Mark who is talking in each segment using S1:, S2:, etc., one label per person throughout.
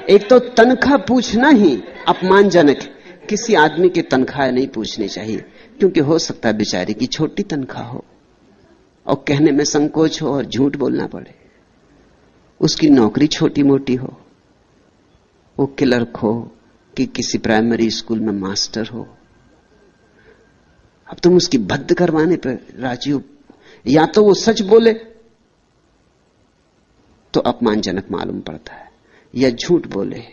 S1: एक तो तनख्वाह पूछना ही अपमानजनक है। किसी आदमी की तनख्वाह नहीं पूछनी चाहिए, क्योंकि हो सकता है बेचारे की छोटी तनख्वाह हो और कहने में संकोच हो और झूठ बोलना पड़े। उसकी नौकरी छोटी मोटी हो, वो क्लर्क हो कि किसी प्राइमरी स्कूल में मास्टर हो। अब तुम उसकी भद्द करवाने पर राजी हो। या तो वो सच बोले तो अपमानजनक मालूम पड़ता है, या झूठ बोले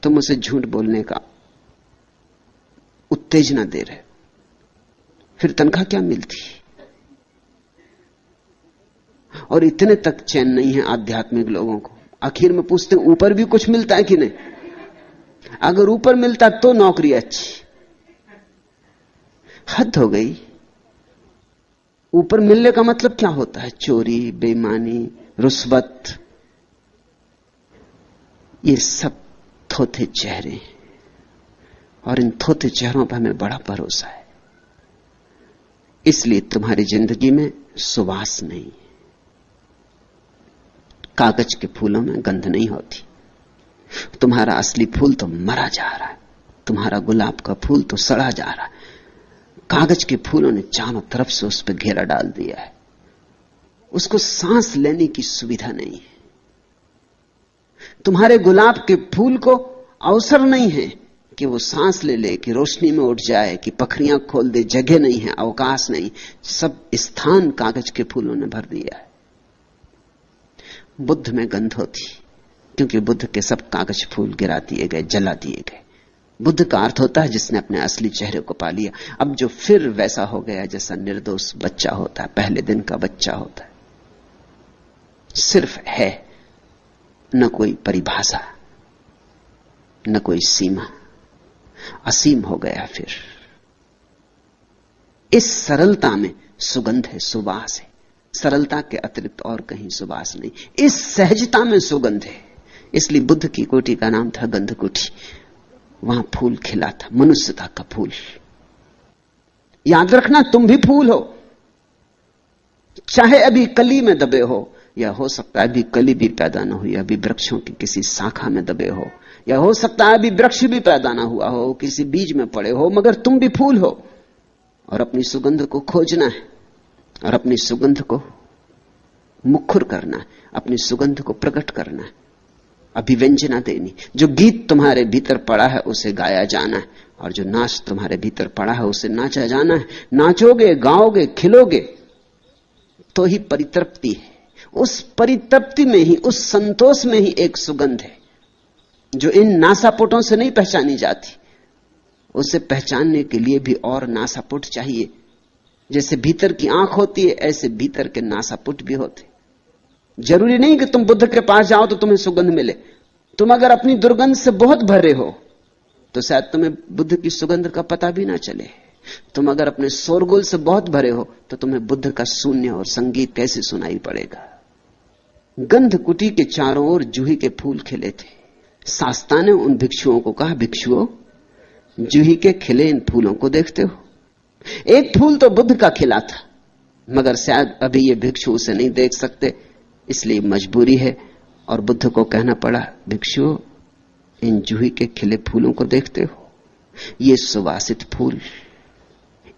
S1: तुम उसे झूठ बोलने का उत्तेजना दे रहे, फिर तनख्वाह क्या मिलती। और इतने तक चैन नहीं है आध्यात्मिक लोगों को। आखिर में पूछते हैं ऊपर भी कुछ मिलता है कि नहीं। अगर ऊपर मिलता तो नौकरी अच्छी। हद हो गई। ऊपर मिलने का मतलब क्या होता है? चोरी, बेईमानी, रुस्वत, ये सब थोथे चेहरे हैं, और इन थोथे चेहरों पर हमें बड़ा भरोसा है। इसलिए तुम्हारी जिंदगी में सुवास नहीं है। कागज के फूलों में गंध नहीं होती। तुम्हारा असली फूल तो मरा जा रहा है, तुम्हारा गुलाब का फूल तो सड़ा जा रहा है। कागज के फूलों ने चारों तरफ से उस पर घेरा डाल दिया है, उसको सांस लेने की सुविधा नहीं है। तुम्हारे गुलाब के फूल को अवसर नहीं है कि वो सांस ले ले, कि रोशनी में उठ जाए, कि पखरियां खोल दे। जगह नहीं है, अवकाश नहीं, सब स्थान कागज के फूलों ने भर दिया है। बुद्ध में गंध होती, क्योंकि बुद्ध के सब कागज फूल गिरा दिए गए, जला दिए गए। बुद्ध का अर्थ होता है जिसने अपने असली चेहरे को पा लिया। अब जो फिर वैसा हो गया जैसा निर्दोष बच्चा होता है, पहले दिन का बच्चा होता है, सिर्फ है, न कोई परिभाषा, न कोई सीमा, असीम हो गया। फिर इस सरलता में सुगंध है, सुवास है। सरलता के अतिरिक्त और कहीं सुवास नहीं। इस सहजता में सुगंध है। इसलिए बुद्ध की कोठी का नाम था गंध कोठी। वहां फूल खिला था, मनुष्यता का फूल। याद रखना, तुम भी फूल हो, चाहे अभी कली में दबे हो, या हो सकता है अभी कली भी पैदा ना हुई, अभी वृक्षों की किसी शाखा में दबे हो, या हो सकता है अभी वृक्ष भी पैदा ना हुआ हो, किसी बीज में पड़े हो, मगर तुम भी फूल हो। और अपनी सुगंध को खोजना है, और अपनी सुगंध को मुखर करना है, अपनी सुगंध को प्रकट करना है, अभिव्यंजना देनी। जो गीत तुम्हारे भीतर पड़ा है उसे गाया जाना है, और जो नाच तुम्हारे भीतर पड़ा है उसे नाचा जाना है। नाचोगे, गाओगे, खिलोगे तो ही परितृप्ति है। उस परितृप्ति में ही, उस संतोष में ही एक सुगंध है जो इन नासापुटों से नहीं पहचानी जाती। उसे पहचानने के लिए भी और नासापुट चाहिए। जैसे भीतर की आंख होती है, ऐसे भीतर के नासापुट भी होते। जरूरी नहीं कि तुम बुद्ध के पास जाओ तो तुम्हें सुगंध मिले। तुम अगर अपनी दुर्गंध से बहुत भरे हो तो शायद तुम्हें बुद्ध की सुगंध का पता भी ना चले। तुम अगर अपने शोरगुल से बहुत भरे हो तो तुम्हें बुद्ध का शून्य और संगीत कैसे सुनाई पड़ेगा। गंध कुटी के चारों ओर जूही के फूल खिले थे। शास्ता ने उन भिक्षुओं को कहा, भिक्षुओं, जूही के खिले इन फूलों को देखते हो? एक फूल तो बुद्ध का खिला था, मगर शायद अभी ये भिक्षु उसे नहीं देख सकते, इसलिए मजबूरी है। और बुद्ध को कहना पड़ा, भिक्षुओं, इन जूही के खिले फूलों को देखते हो? ये सुवासित फूल,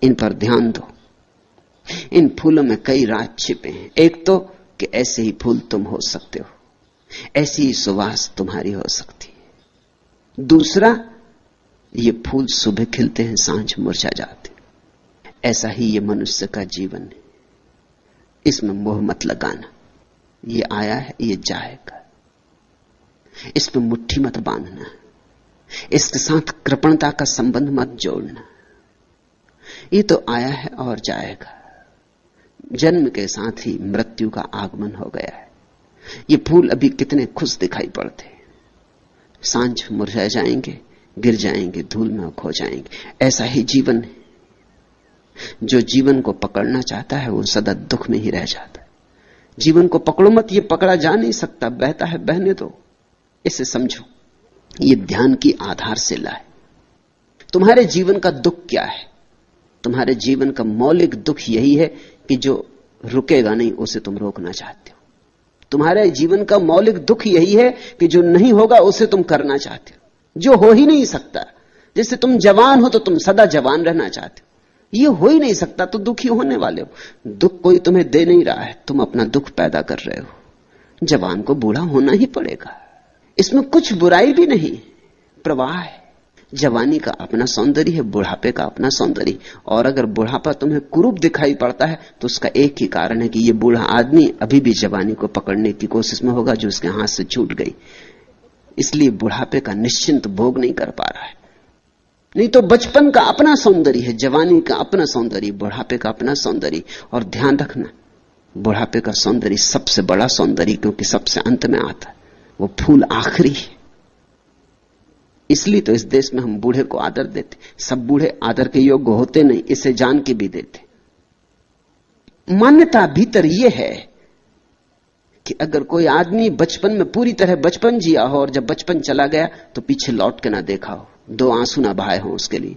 S1: इन पर ध्यान दो। इन फूलों में कई राज छिपे हैं। एक तो कि ऐसे ही फूल तुम हो सकते हो, ऐसी ही सुवास तुम्हारी हो सकती है। दूसरा, ये फूल सुबह खिलते हैं, सांझ मुरझा जाते। ऐसा ही ये मनुष्य का जीवन है। इसमें मोह मत लगाना। ये आया है, ये जाएगा। इस पर मुट्ठी मत बांधना। इसके साथ कृपणता का संबंध मत जोड़ना। ये तो आया है और जाएगा। जन्म के साथ ही मृत्यु का आगमन हो गया है। ये फूल अभी कितने खुश दिखाई पड़ते, सांझ मुरझा जाएंगे, गिर जाएंगे, धूल में खो जाएंगे। ऐसा ही जीवन है। जो जीवन को पकड़ना चाहता है वो सदा दुख में ही रह जाता है। जीवन को पकड़ो मत, ये पकड़ा जा नहीं सकता, बहता है बहने दो। इसे समझो, ये ध्यान की आधारशिला है। तुम्हारे जीवन का दुख क्या है? तुम्हारे जीवन का मौलिक दुख यही है कि जो रुकेगा नहीं उसे तुम रोकना चाहते हो। तुम्हारे जीवन का मौलिक दुख यही है कि जो नहीं होगा उसे तुम करना चाहते हो, जो हो ही नहीं सकता। जैसे तुम जवान हो तो तुम सदा जवान रहना चाहते हो, ये हो ही नहीं सकता तो दुखी होने वाले हो। दुख कोई तुम्हें दे नहीं रहा है, तुम अपना दुख पैदा कर रहे हो। जवान को बूढ़ा होना ही पड़ेगा, इसमें कुछ बुराई भी नहीं, प्रवाह है। जवानी का अपना सौंदर्य है, बुढ़ापे का अपना सौंदर्य। और अगर बुढ़ापा तुम्हें कुरूप दिखाई पड़ता है तो उसका एक ही कारण है कि ये बूढ़ा आदमी अभी भी जवानी को पकड़ने की कोशिश में होगा जो उसके हाथ से छूट गई, इसलिए बुढ़ापे का निश्चिंत भोग नहीं कर पा रहा है। नहीं तो बचपन का अपना सौंदर्य है, जवानी का अपना सौंदर्य, बुढ़ापे का अपना सौंदर्य। और ध्यान रखना, बुढ़ापे का सौंदर्य सबसे बड़ा सौंदर्य, क्योंकि सबसे अंत में आता है, वो फूल आखिरी है। इसलिए तो इस देश में हम बूढ़े को आदर देते। सब बूढ़े आदर के योग्य होते नहीं, इसे जान के भी देते। मान्यता भीतर यह है कि अगर कोई आदमी बचपन में पूरी तरह बचपन जिया हो और जब बचपन चला गया तो पीछे लौट के ना देखा हो, दो आंसू ना बहाए हो उसके लिए,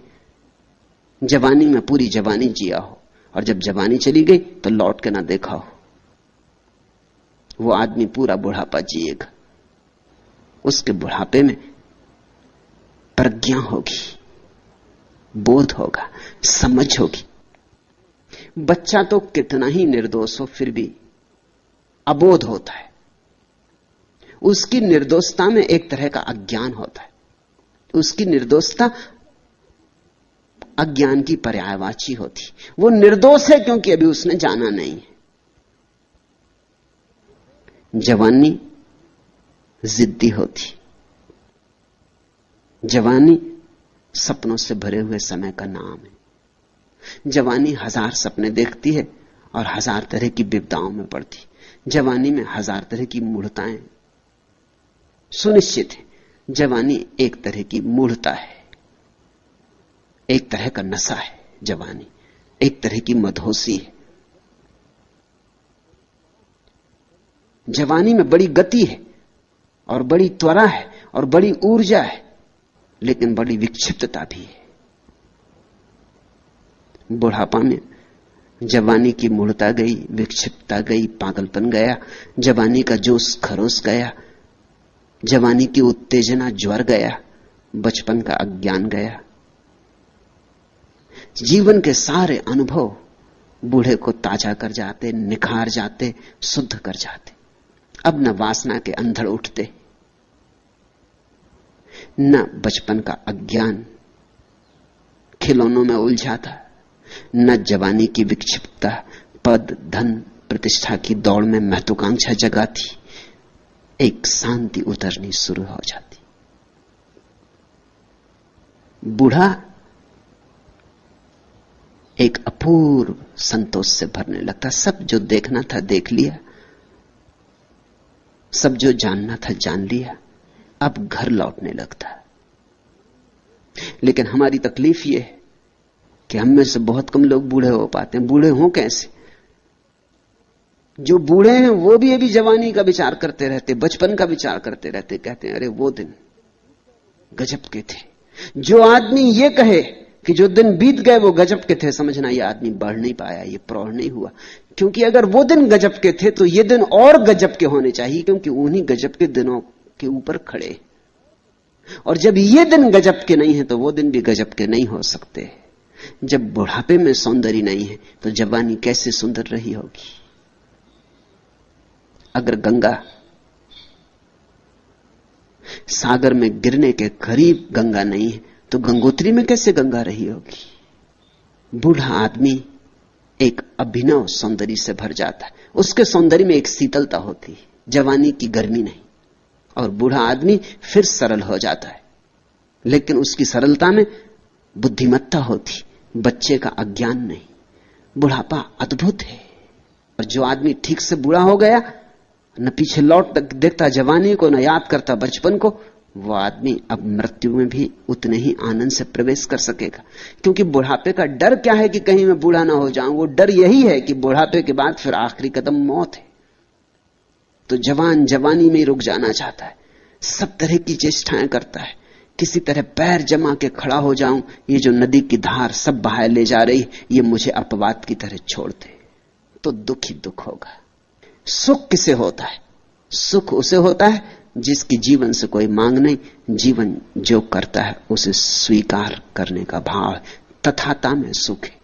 S1: जवानी में पूरी जवानी जिया हो और जब जवानी चली गई तो लौट के ना देखा हो, वो आदमी पूरा बुढ़ापा जिएगा। उसके बुढ़ापे में प्रज्ञा होगी, बोध होगा, समझ होगी। बच्चा तो कितना ही निर्दोष हो फिर भी अबोध होता है। उसकी निर्दोषता में एक तरह का अज्ञान होता है। उसकी निर्दोषता अज्ञान की पर्यायवाची होती। वो निर्दोष है क्योंकि अभी उसने जाना नहीं है। जवानी जिद्दी होती, जवानी सपनों से भरे हुए समय का नाम है। जवानी हजार सपने देखती है और हजार तरह की विपदाओं में पड़ती। जवानी में हजार तरह की मूढ़ताएं सुनिश्चित है। जवानी एक तरह की मूढ़ता है, एक तरह का नशा है। जवानी एक तरह की मदहोशी है। जवानी में बड़ी गति है और बड़ी त्वरा है और बड़ी ऊर्जा है, लेकिन बड़ी विक्षिप्तता भी है। बुढ़ापा में जवानी की मूढ़ता गई, विक्षिप्तता गई, पागलपन गया, जवानी का जोश खरोश गया, जवानी की उत्तेजना ज्वर गया, बचपन का अज्ञान गया। जीवन के सारे अनुभव बूढ़े को ताजा कर जाते, निखार जाते, शुद्ध कर जाते। अब न वासना के अंधड़ उठते, न बचपन का अज्ञान खिलौनों में उलझाता, न जवानी की विक्षिप्तता पद धन प्रतिष्ठा की दौड़ में महत्वाकांक्षा जगाती। एक शांति उतरनी शुरू हो जाती। बूढ़ा एक अपूर्व संतोष से भरने लगता। सब जो देखना था देख लिया, सब जो जानना था जान लिया, अब घर लौटने लगता। लेकिन हमारी तकलीफ यह है कि हम में से बहुत कम लोग बूढ़े हो पाते हैं। बूढ़े हों कैसे? जो बूढ़े हैं वो भी अभी जवानी का विचार करते रहते, बचपन का विचार करते रहते, कहते हैं अरे वो दिन गजब के थे। जो आदमी ये कहे कि जो दिन बीत गए वो गजब के थे, समझना ये आदमी बढ़ नहीं पाया, ये प्रौढ़ नहीं हुआ। क्योंकि अगर वो दिन गजब के थे तो ये दिन और गजब के होने चाहिए, क्योंकि उन्हीं गजब के दिनों के ऊपर खड़े। और जब ये दिन गजब के नहीं है तो वो दिन भी गजब के नहीं हो सकते। जब बुढ़ापे में सौंदर्य नहीं है तो जवानी कैसे सुंदर रही होगी। अगर गंगा सागर में गिरने के करीब गंगा नहीं है तो गंगोत्री में कैसे गंगा रही होगी। बूढ़ा आदमी एक अभिनव सौंदर्य से भर जाता है। उसके सौंदर्य में एक शीतलता होती है, जवानी की गर्मी नहीं। और बूढ़ा आदमी फिर सरल हो जाता है, लेकिन उसकी सरलता में बुद्धिमत्ता होती, बच्चे का अज्ञान नहीं। बुढ़ापा अद्भुत है। और जो आदमी ठीक से बूढ़ा हो गया, न पीछे लौट देखता जवानी को, न याद करता बचपन को, वो आदमी अब मृत्यु में भी उतने ही आनंद से प्रवेश कर सकेगा। क्योंकि बुढ़ापे का डर क्या है कि कहीं मैं बूढ़ा ना हो जाऊं। वो डर यही है कि बुढ़ापे के बाद फिर आखिरी कदम मौत है। तो जवान जवानी में ही रुक जाना चाहता है, सब तरह की चेष्टाएं करता है, किसी तरह पैर जमा के खड़ा हो जाऊं, ये जो नदी की धार सब बहाए ले जा रही, ये मुझे अपवाद की तरह छोड़ दे। तो दुख ही दुख होगा। सुख किसे होता है? सुख उसे होता है जिसकी जीवन से कोई मांग नहीं, जीवन जो करता है उसे स्वीकार करने का भाव है। तथाता में सुख है।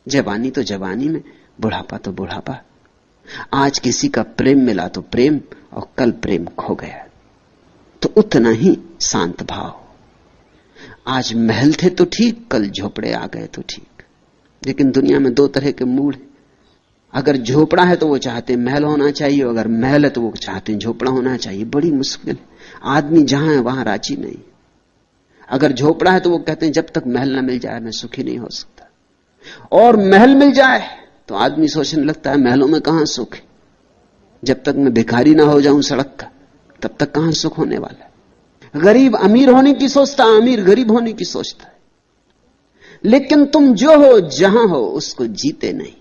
S1: जवानी तो जवानी में, बुढ़ापा तो बुढ़ापा। आज किसी का प्रेम मिला तो प्रेम, और कल प्रेम खो गया तो उतना ही शांत भाव। आज महल थे तो ठीक, कल झोपड़े आ गए तो ठीक। लेकिन दुनिया में दो तरह के मूड हैं। अगर झोपड़ा है तो वो चाहते हैं महल होना चाहिए, अगर महल है तो वो चाहते हैं झोपड़ा होना चाहिए। बड़ी मुश्किल है। आदमी जहां है वहां राजी नहीं। अगर झोपड़ा है तो वो कहते हैं जब तक महल ना मिल जाए मैं सुखी नहीं हो सकता, और महल मिल जाए तो आदमी सोचने लगता है महलों में कहां सुख है, जब तक मैं भिखारी ना हो जाऊं सड़क का तब तक कहां सुख होने वाला है। गरीब अमीर होने की सोचता, अमीर गरीब होने की सोचता है। लेकिन तुम जो हो जहां हो उसको जीते नहीं।